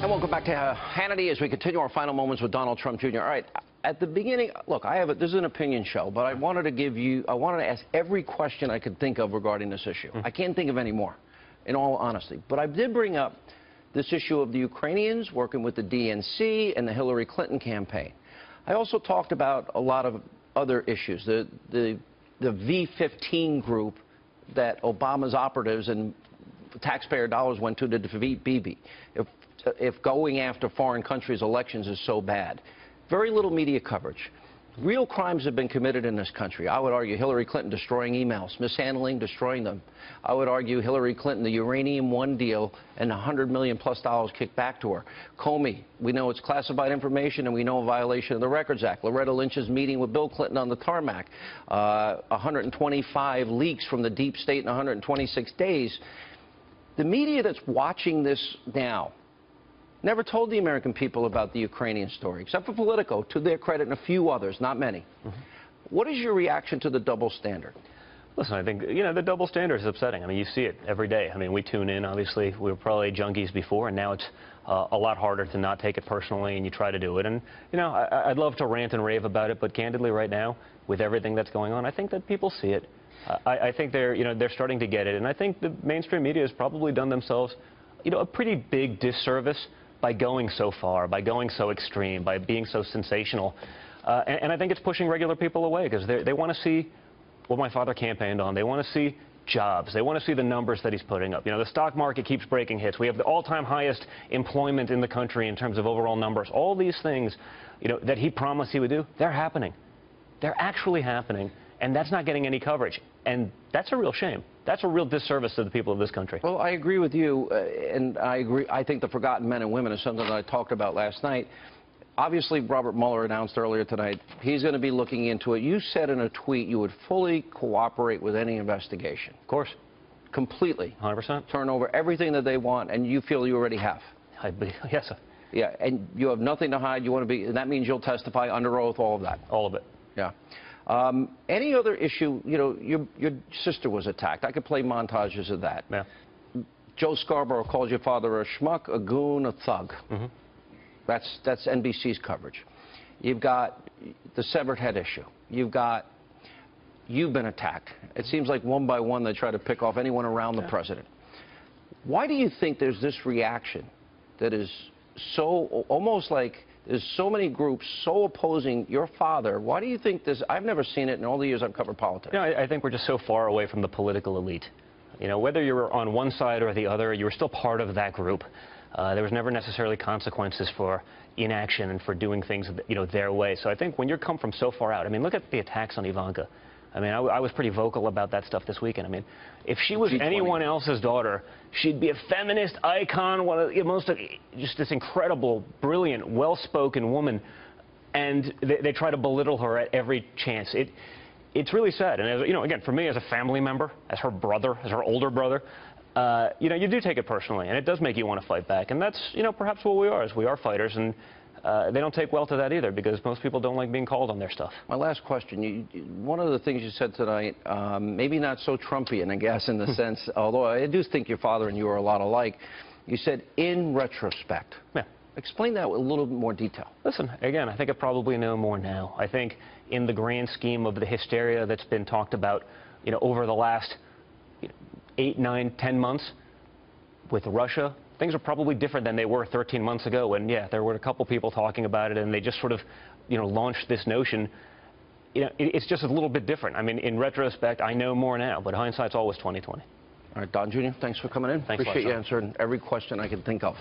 And welcome back to Hannity as we continue our final moments with Donald Trump Jr. All right, at the beginning, look, this is an opinion show, but I wanted to ask every question I could think of regarding this issue. I can't think of any more, in all honesty. But I did bring up this issue of the Ukrainians working with the DNC and the Hillary Clinton campaign. I also talked about a lot of other issues, the V-15 group that Obama's operatives and taxpayer dollars went to defeat Bibi. If going after foreign countries' elections is so bad. Very little media coverage. Real crimes have been committed in this country. I would argue Hillary Clinton destroying emails, mishandling, destroying them. I would argue Hillary Clinton, the Uranium One deal, and $100 million+ kicked back to her. Comey, we know it's classified information, and we know a violation of the Records Act. Loretta Lynch's meeting with Bill Clinton on the tarmac. 125 leaks from the deep state in 126 days. The media that's watching this now never told the American people about the Ukrainian story, except for Politico, to their credit, and a few others, not many. What is your reaction to the double standard? Listen, I think, the double standard is upsetting. I mean, you see it every day. I mean, we tune in, obviously. We were probably junkies before, and now it's a lot harder to not take it personally, and you try to do it. And, I'd love to rant and rave about it, but candidly right now, with everything that's going on, I think that people see it. I think they're starting to get it, and I think the mainstream media has probably done themselves, a pretty big disservice by going so far, by going so extreme, by being so sensational. And I think it's pushing regular people away because they want to see what my father campaigned on. They want to see jobs. They want to see the numbers that he's putting up. The stock market keeps breaking hits. We have the all-time highest employment in the country in terms of overall numbers. All these things, that he promised he would do, they're happening. They're actually happening. And that's not getting any coverage. And that's a real shame. That's a real disservice to the people of this country. Well, I agree with you, and I agree. I think the forgotten men and women is something that I talked about last night. Obviously, Robert Mueller announced earlier tonight he's going to be looking into it. You said in a tweet you would fully cooperate with any investigation. Of course. Completely. 100%. Turn over everything that they want, and you feel you already have. Yes, sir. Yeah, and you have nothing to hide. You want to be, and that means you'll testify under oath, all of that. All of it. Yeah. Any other issue, your sister was attacked. I could play montages of that. Yeah. Joe Scarborough calls your father a schmuck, a goon, a thug. That's NBC's coverage. You've got the severed head issue. You've been attacked. It seems like one by one they try to pick off anyone around the president. Why do you think there's this reaction that is so almost like there's so many groups so opposing your father? Why do you think this? I've never seen it in all the years I've covered politics. I think we're just so far away from the political elite. Whether you were on one side or the other, you were still part of that group. There was never necessarily consequences for inaction and for doing things, their way. So I think when you come from so far out, look at the attacks on Ivanka. I was pretty vocal about that stuff this weekend. If she was anyone else's daughter, she'd be a feminist icon, one of the most, just this incredible, brilliant, well-spoken woman, and they try to belittle her at every chance. It's really sad. And as, again, for me as a family member, as her brother, as her older brother, you do take it personally, and it does make you want to fight back. And that's, perhaps what we are, is we are fighters, and they don't take well to that either, because most people don't like being called on their stuff. My last question, one of the things you said tonight, maybe not so Trumpian, I guess, in the sense, although I do think your father and you are a lot alike, you said, in retrospect. Yeah. Explain that with a little bit more detail. Listen, again, I think I probably know more now. I think in the grand scheme of the hysteria that's been talked about, over the last 8, 9, 10 months with Russia, things are probably different than they were 13 months ago. And yeah, there were a couple people talking about it, and they just sort of, launched this notion. It's just a little bit different. In retrospect, I know more now, but hindsight's always 20/20. All right, Don Jr., thanks for coming in. Thanks. Appreciate you answering every question I can think of.